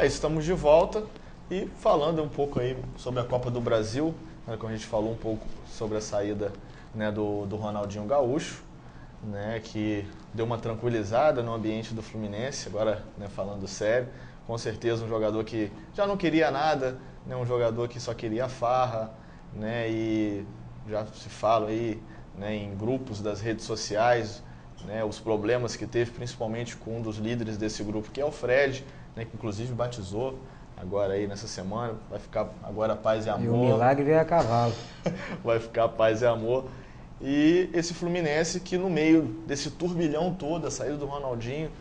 Estamos de volta e falando um pouco aí sobre a Copa do Brasil, né, como a gente falou um pouco sobre a saída, né, do Ronaldinho Gaúcho, né, que deu uma tranquilizada no ambiente do Fluminense, agora, né, falando sério, com certeza um jogador que já não queria nada, né, um jogador que só queria farra, né, e já se fala aí, né, em grupos das redes sociais, né, os problemas que teve, principalmente com um dos líderes desse grupo, que é o Fred, né, que inclusive batizou agora aí nessa semana, vai ficar agora paz e amor. E o milagre veio a cavalo. Vai ficar paz e amor. E esse Fluminense que no meio desse turbilhão todo, a saída do Ronaldinho,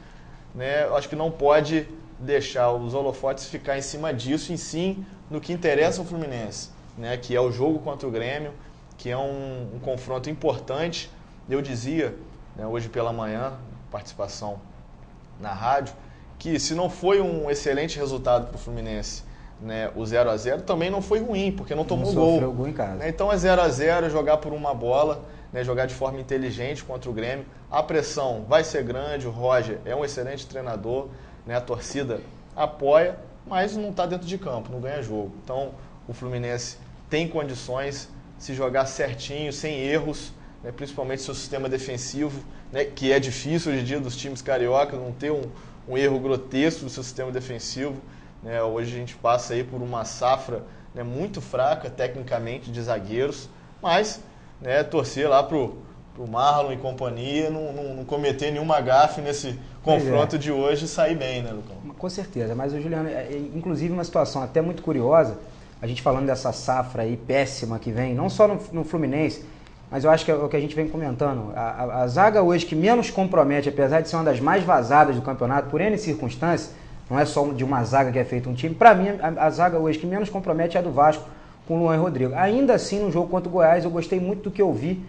né, eu acho que não pode deixar os holofotes ficar em cima disso, e sim no que interessa ao Fluminense, né, que é o jogo contra o Grêmio, que é um confronto importante. Eu dizia, né, hoje pela manhã, participação na rádio, que se não foi um excelente resultado para o Fluminense, né, o 0-0, também não foi ruim, porque não tomou gol. Sofreu gol em casa. Né, então é 0-0, jogar por uma bola, né, jogar de forma inteligente contra o Grêmio. A pressão vai ser grande, o Roger é um excelente treinador, né, a torcida apoia, mas não está dentro de campo, não ganha jogo. Então o Fluminense tem condições, se jogar certinho, sem erros, né, principalmente seu sistema defensivo, né, que é difícil hoje em dia dos times cariocas, não ter um erro grotesco do seu sistema defensivo. Né, hoje a gente passa aí por uma safra, né, muito fraca tecnicamente de zagueiros, mas, né, torcer lá pro Marlon e companhia não cometer nenhuma gafe nesse confronto de hoje e sair bem, né, Lucão? Com certeza, mas o Juliano, inclusive uma situação até muito curiosa, a gente falando dessa safra aí péssima que vem, não só no Fluminense, mas eu acho que é o que a gente vem comentando. A zaga hoje que menos compromete, apesar de ser uma das mais vazadas do campeonato, por N circunstâncias, não é só de uma zaga que é feito um time, para mim a zaga hoje que menos compromete é a do Vasco, com o Luan e Rodrigo. Ainda assim, no jogo contra o Goiás, eu gostei muito do que eu vi.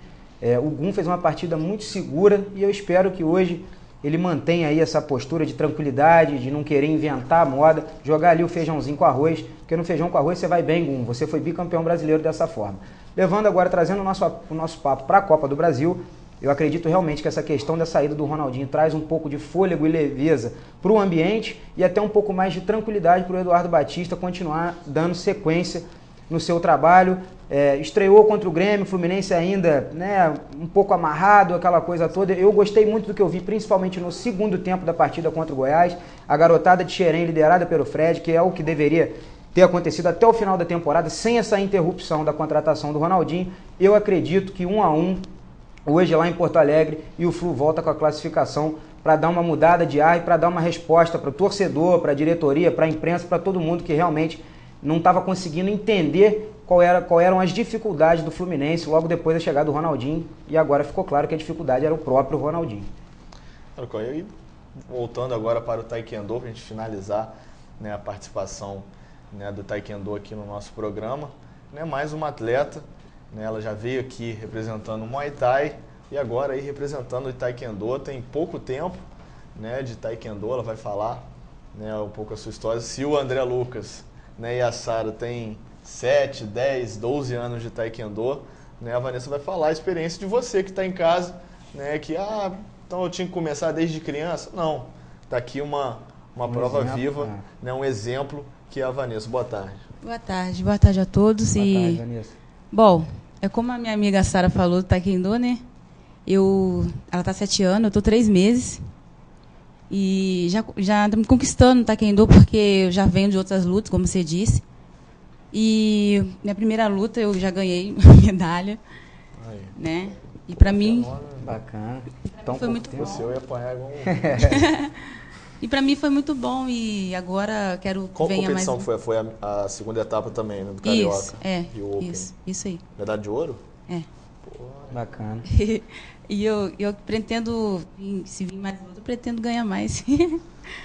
O Gum fez uma partida muito segura e eu espero que hoje ele mantenha aí essa postura de tranquilidade, de não querer inventar a moda, jogar ali o feijãozinho com arroz, porque no feijão com arroz você vai bem, Gum, você foi bicampeão brasileiro dessa forma. Levando agora, trazendo o nosso papo para a Copa do Brasil, eu acredito realmente que essa questão da saída do Ronaldinho traz um pouco de fôlego e leveza para o ambiente e até um pouco mais de tranquilidade para o Eduardo Batista continuar dando sequência no seu trabalho. Estreou contra o Grêmio, Fluminense ainda, né, um pouco amarrado, aquela coisa toda. Eu gostei muito do que eu vi, principalmente no segundo tempo da partida contra o Goiás. A garotada de Xerém liderada pelo Fred, que é o que deveria ter acontecido até o final da temporada, sem essa interrupção da contratação do Ronaldinho. Eu acredito que 1-1, hoje lá em Porto Alegre, e o Flu volta com a classificação para dar uma mudada de ar e para dar uma resposta para o torcedor, para a diretoria, para a imprensa, para todo mundo que realmente não estava conseguindo entender qual eram as dificuldades do Fluminense logo depois da chegada do Ronaldinho, e agora ficou claro que a dificuldade era o próprio Ronaldinho. E voltando agora para o Taekwondo, para a gente finalizar, né, a participação, né, do Taekwondo aqui no nosso programa, né, mais uma atleta, né, ela já veio aqui representando o Muay Thai e agora aí representando o Taekwondo, tem pouco tempo, né, de Taekwondo, ela vai falar, né, um pouco a sua história. Se o André Lucas, né, e a Sara tem 7, 10, 12 anos de Taekwondo, né, a Vanessa vai falar a experiência de você que está em casa, né, que, então eu tinha que começar desde criança. Não, está aqui uma prova exemplo, viva, né, um exemplo, que é a Vanessa. Boa tarde. Boa tarde a todos. Boa tarde, Vanessa. Bom, é como a minha amiga Sara falou do Taekwondo, né? Ela está 7 anos, eu estou 3 meses. E já estou me conquistando no Taekwondo, porque eu já venho de outras lutas, como você disse. E minha primeira luta eu já ganhei medalha. Aí. Né? E para mim... Bacana. Então foi muito bom. Você ia apanhar igual E para mim foi muito bom e agora quero que venha mais... Qual competição foi? Foi a segunda etapa também, né, do Carioca? Isso aí. Medalha de ouro? É. Pô, bacana. E eu pretendo, se vir mais luta, eu pretendo ganhar mais.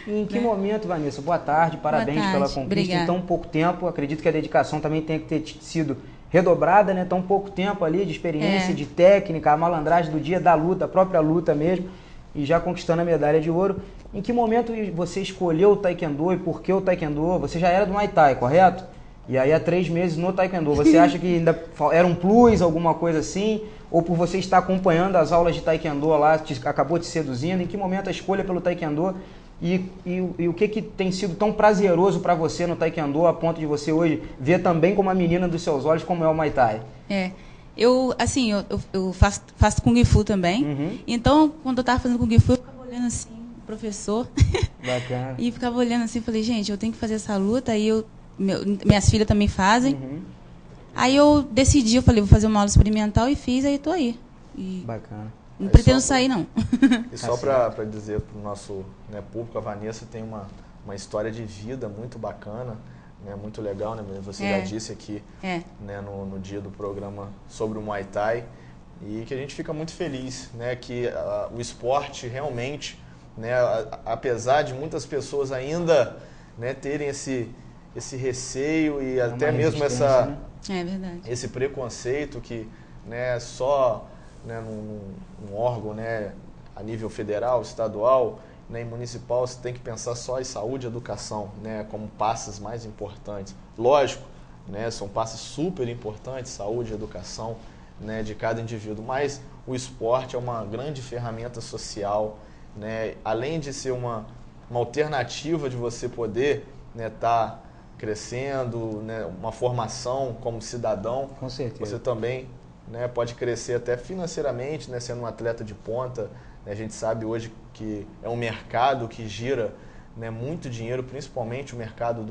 Em que momento, Vanessa? Boa tarde, parabéns pela conquista. Obrigada. Em tão pouco tempo, acredito que a dedicação também tem que ter sido redobrada, né? Tão pouco tempo ali de experiência, de técnica, a malandragem do dia da luta, a própria luta mesmo, e já conquistando a medalha de ouro. Em que momento você escolheu o Taekwondo e por que o Taekwondo? Você já era do Muay Thai, correto? E aí há 3 meses no Taekwondo. Você acha que ainda era um plus, alguma coisa assim? Ou por você estar acompanhando as aulas de Taekwondo lá, acabou te seduzindo? Em que momento a escolha pelo Taekwondo? E o que tem sido tão prazeroso para você no Taekwondo a ponto de você hoje ver também como a menina dos seus olhos como é o Muay Thai? Eu faço Kung Fu também. Então, quando eu tava fazendo Kung Fu, eu ficava olhando assim, o professor. Bacana. E ficava olhando assim, falei, gente, eu tenho que fazer essa luta. Aí minhas filhas também fazem. Aí eu decidi, eu falei, vou fazer uma aula experimental e fiz, aí tô aí. E bacana. Não pretendo sair, não. E só para dizer para o nosso público, a Vanessa tem uma história de vida muito bacana, né, muito legal, né? Você já disse aqui né, no dia do programa sobre o Muay Thai, e que a gente fica muito feliz, né, que o esporte realmente, né, apesar de muitas pessoas ainda, né, terem esse receio e até mesmo esse preconceito que, né, só, né, num órgão, né, a nível federal, estadual, né, e municipal, você tem que pensar só em saúde e educação, né, como passos mais importantes. Lógico, né, são passos super importantes, saúde e educação, né, de cada indivíduo, mas o esporte é uma grande ferramenta social, né, além de ser uma alternativa de você poder, né, tá crescendo, né, uma formação como cidadão. Com certeza. Você também, né, pode crescer até financeiramente, né, sendo um atleta de ponta. A gente sabe hoje que é um mercado que gira, né, muito dinheiro, principalmente o mercado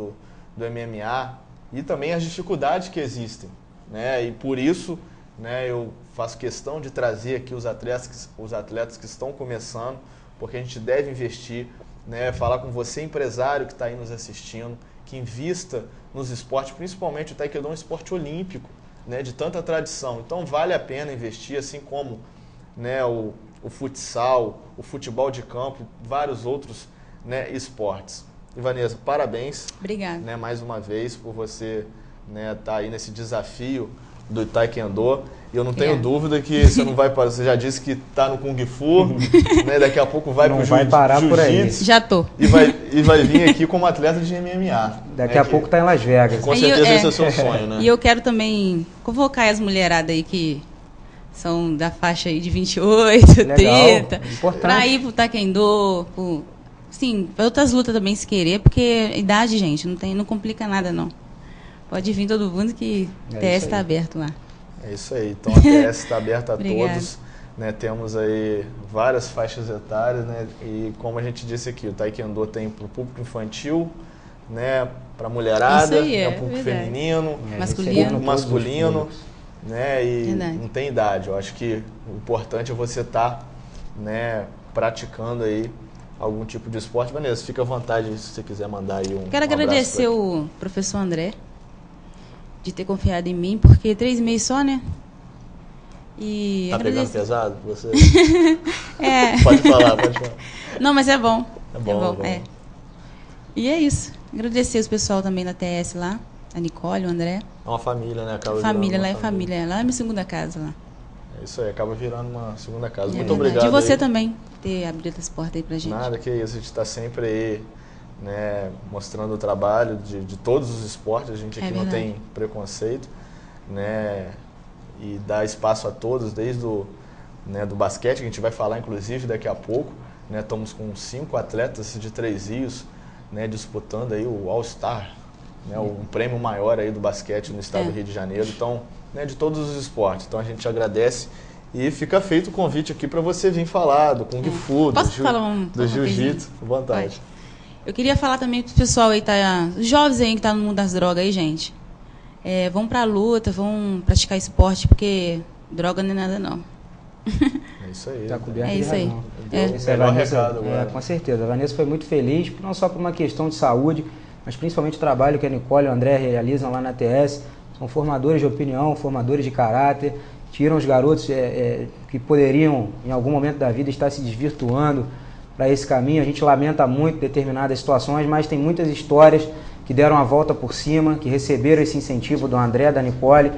do MMA, e também as dificuldades que existem, né, e por isso, né, eu faço questão de trazer aqui os atletas que estão começando, porque a gente deve investir, né, falar com você, empresário que está aí nos assistindo, que invista nos esportes, principalmente o Taekwondo é um esporte olímpico, né, de tanta tradição. Então vale a pena investir, assim como, né, o futsal, o futebol de campo, vários outros, né, esportes. E Vanessa, parabéns. Obrigada. Né, mais uma vez por você, né, tá aí nesse desafio do Taekwondo. E eu não tenho dúvida que você não vai parar. Você já disse que está no Kung Fu, né, daqui a pouco vai para o Jiu-Jitsu. Já tô. E vai vir aqui como atleta de MMA. Daqui a pouco está em Las Vegas. Com certeza esse é o seu sonho, né? E eu quero também convocar as mulheradas aí que são da faixa aí de 28, legal, 30. Para ir pro Taekwondo, sim, para outras lutas também se querer, porque idade, gente, não complica nada não. Pode vir todo mundo que o TS está aberto lá. É isso aí, então a TS está aberta a todos. Né, temos aí várias faixas etárias, né, e como a gente disse aqui, o Taekwondo tem para o público infantil, né, para a mulherada, né, o público feminino, masculino, né, e não tem idade. Eu acho que o importante é você estar, né, praticando aí algum tipo de esporte. Vanessa, fica à vontade se você quiser mandar aí Quero agradecer o professor André de ter confiado em mim, porque 3 meses só, né? E tá pegando pesado você? Pode falar. Não, mas é bom. É bom. E é isso. Agradecer os pessoal também da TS lá, a Nicole, o André. É uma família, né? Família, lá é família. Lá é minha segunda casa lá. É isso aí, acaba virando uma segunda casa. Muito obrigado. De você também ter abrido as portas aí pra gente. Nada, que isso. A gente tá sempre aí, né, mostrando o trabalho de todos os esportes. A gente aqui não tem preconceito, né? E dá espaço a todos, desde do basquete, que a gente vai falar inclusive daqui a pouco, né? Estamos com 5 atletas de 3 Rios, né, disputando aí o All-Star, né, um prêmio maior aí do basquete no estado do Rio de Janeiro, então, né, de todos os esportes. Então a gente agradece e fica feito o convite aqui para você vir falar do Kung Fu, do Jiu-Jitsu, à vontade. Eu queria falar também pro pessoal aí, os jovens aí que tá no mundo das drogas aí, gente. Vão pra luta, vão praticar esporte, porque droga não é nada não. É isso aí. Tá coberto de razão. Esse é o recado agora. Com certeza. A Vanessa foi muito feliz, não só por uma questão de saúde, mas principalmente o trabalho que a Nicole e o André realizam lá na TS. São formadores de opinião, formadores de caráter, tiram os garotos que poderiam, em algum momento da vida, estar se desvirtuando para esse caminho. A gente lamenta muito determinadas situações, mas tem muitas histórias que deram a volta por cima, que receberam esse incentivo do André, da Nicole,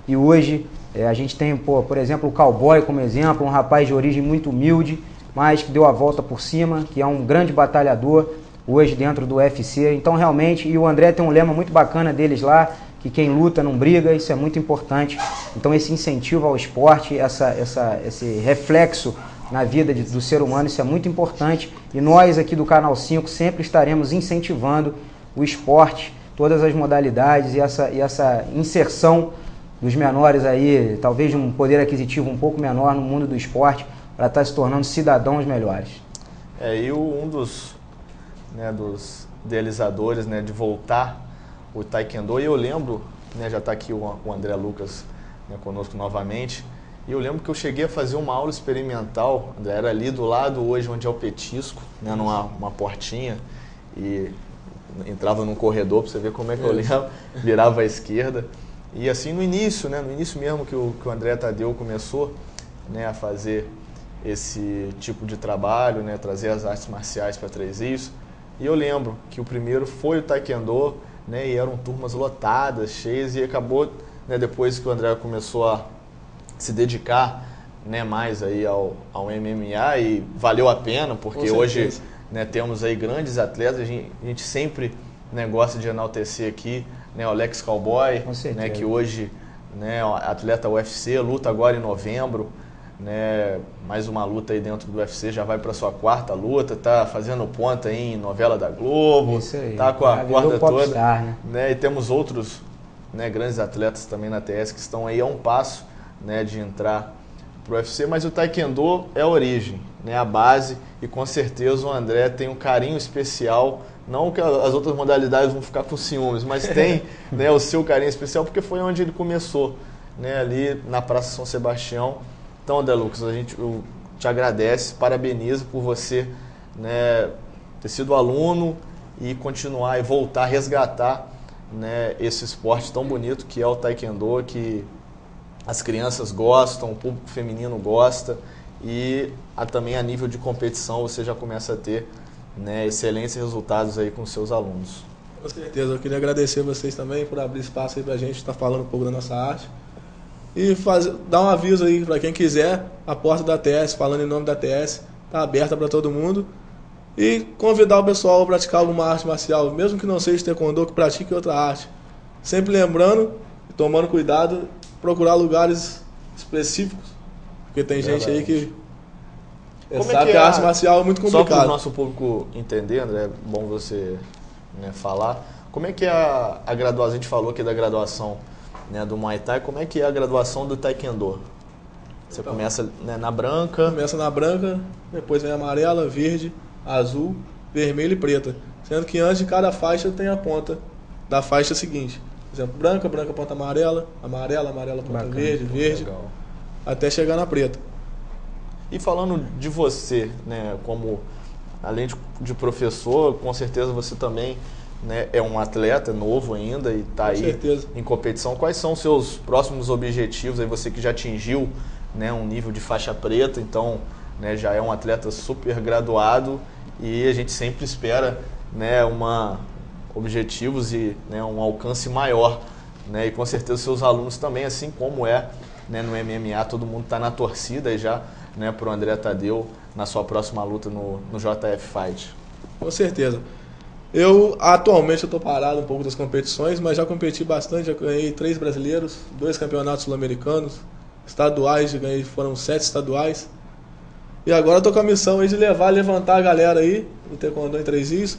e hoje a gente tem, por exemplo, o Cowboy como exemplo, um rapaz de origem muito humilde, mas que deu a volta por cima, que é um grande batalhador hoje dentro do UFC. Então realmente, e o André tem um lema muito bacana deles lá, que quem luta não briga, isso é muito importante. Então esse incentivo ao esporte, esse reflexo na vida do ser humano, isso é muito importante. E nós aqui do Canal 5 sempre estaremos incentivando o esporte, todas as modalidades e essa inserção dos menores aí, talvez de um poder aquisitivo um pouco menor no mundo do esporte, para estar se tornando cidadãos melhores. E um dos idealizadores, né, de voltar o Taekwondo, e eu lembro, né, já está aqui o André Lucas, né, conosco novamente, e eu lembro que eu cheguei a fazer uma aula experimental, era ali do lado hoje onde é o petisco, né, numa portinha, e entrava num corredor para você ver como é que eu lembro, virava à esquerda. E assim no início mesmo que o André Tadeu começou, né, a fazer esse tipo de trabalho, né, trazer as artes marciais para Três Rios. E eu lembro que o primeiro foi o Taekwondo, né, e eram turmas lotadas, cheias, e acabou, né, depois que o André começou a se dedicar, né, mais aí ao MMA, e valeu a pena, porque hoje, né, temos aí grandes atletas, a gente sempre, né, gosta de enaltecer aqui, né, o Alex Cowboy, né, que hoje, né, atleta UFC, luta agora em novembro, né, mais uma luta aí dentro do UFC, já vai para sua 4ª luta, tá fazendo ponta aí em novela da Globo, tá com a corda toda, né, e temos outros, né, grandes atletas também na TS que estão aí a um passo, né, de entrar pro UFC, mas o Taekwondo é a origem, né, a base, e com certeza o André tem um carinho especial, não que as outras modalidades vão ficar com ciúmes, mas tem, né, o seu carinho especial, porque foi onde ele começou, né, ali na Praça São Sebastião. Então, André Lucas, eu te agradece, parabenizo por você, né, ter sido aluno e continuar e voltar a resgatar, né, esse esporte tão bonito que é o Taekwondo, que as crianças gostam, o público feminino gosta, e também a nível de competição você já começa a ter, né, excelentes resultados aí com seus alunos. Com certeza, eu queria agradecer vocês também por abrir espaço aí pra gente estar falando um pouco da nossa arte. E dar um aviso aí para quem quiser, a porta da TS, falando em nome da TS, está aberta para todo mundo. E convidar o pessoal a praticar alguma arte marcial, mesmo que não seja taekwondo, que pratique outra arte. Sempre lembrando, tomando cuidado, procurar lugares específicos, porque tem gente aí que sabe que a arte marcial é muito complicado. Só para o nosso público entender, André, é bom você, né, falar, como é que é a graduação, a gente falou aqui da graduação, né, do Muay Thai, como é que é a graduação do Taekwondo? Você então, começa, né, na branca? Começa na branca, depois vem amarela, verde, azul, vermelho e preta. Sendo que antes de cada faixa tem a ponta da faixa seguinte. Por exemplo, branca, ponta amarela, amarela, ponta bacana, verde, verde, legal, até chegar na preta. E falando de você, né, como além de professor, com certeza você também, né, é um atleta novo ainda e está aí certeza em competição. Quais são os seus próximos objetivos? Aí você que já atingiu, né, um nível de faixa preta, então, né, já é um atleta super graduado, e a gente sempre espera, né, objetivos e, né, um alcance maior, né, e com certeza os seus alunos também, assim como é, né, no MMA, todo mundo está na torcida e já, né, para o André Tadeu na sua próxima luta no JF Fight. Com certeza. Atualmente eu estou parado um pouco das competições, mas já competi bastante, já ganhei 3 brasileiros, 2 campeonatos sul-americanos, estaduais, foram 7 estaduais. E agora estou com a missão aí de levantar a galera aí, do Taekwondo em Três Rios,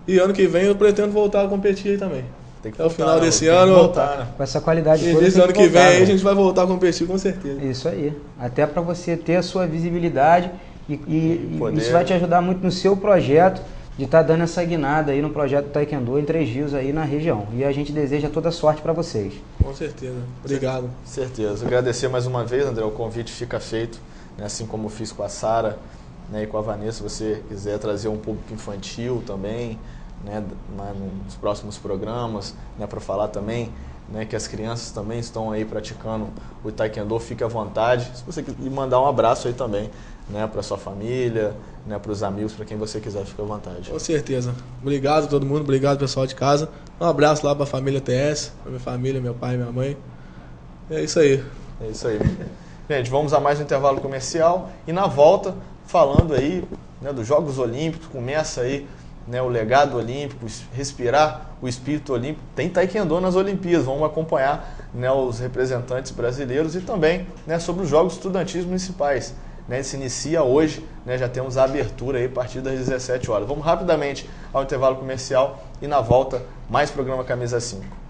e ano que vem eu pretendo voltar a competir aí também. Até o final desse ano, com essa qualidade toda, esse ano que vem aí a gente vai voltar a competir com certeza. Isso aí, até para você ter a sua visibilidade e isso vai te ajudar muito no seu projeto, de estar dando essa guinada aí no projeto do Taekwondo em Três Rios aí na região. E a gente deseja toda sorte para vocês. Com certeza. Obrigado. Certeza. Agradecer mais uma vez, André, o convite fica feito, né, assim como eu fiz com a Sara, né, e com a Vanessa, se você quiser trazer um público infantil também, né, nos próximos programas, né, para falar também, né, que as crianças também estão aí praticando o Taekwondo, fique à vontade. Se você quiser mandar um abraço aí também, né, para sua família, né, para os amigos, para quem você quiser, fique à vontade. Com certeza. Obrigado a todo mundo, obrigado pessoal de casa. Um abraço lá para a família TS, para minha família, meu pai e minha mãe. É isso aí. É isso aí. Gente, vamos a mais um intervalo comercial e na volta, falando aí, né, dos Jogos Olímpicos, começa aí, né, o legado olímpico, respirar o espírito olímpico. Tem Taekwondo nas Olimpíadas, vamos acompanhar, né, os representantes brasileiros e também, né, sobre os Jogos Estudantis Municipais. né, se inicia hoje, né, já temos a abertura aí a partir das 17 horas. Vamos rapidamente ao intervalo comercial e na volta mais programa Camisa 5.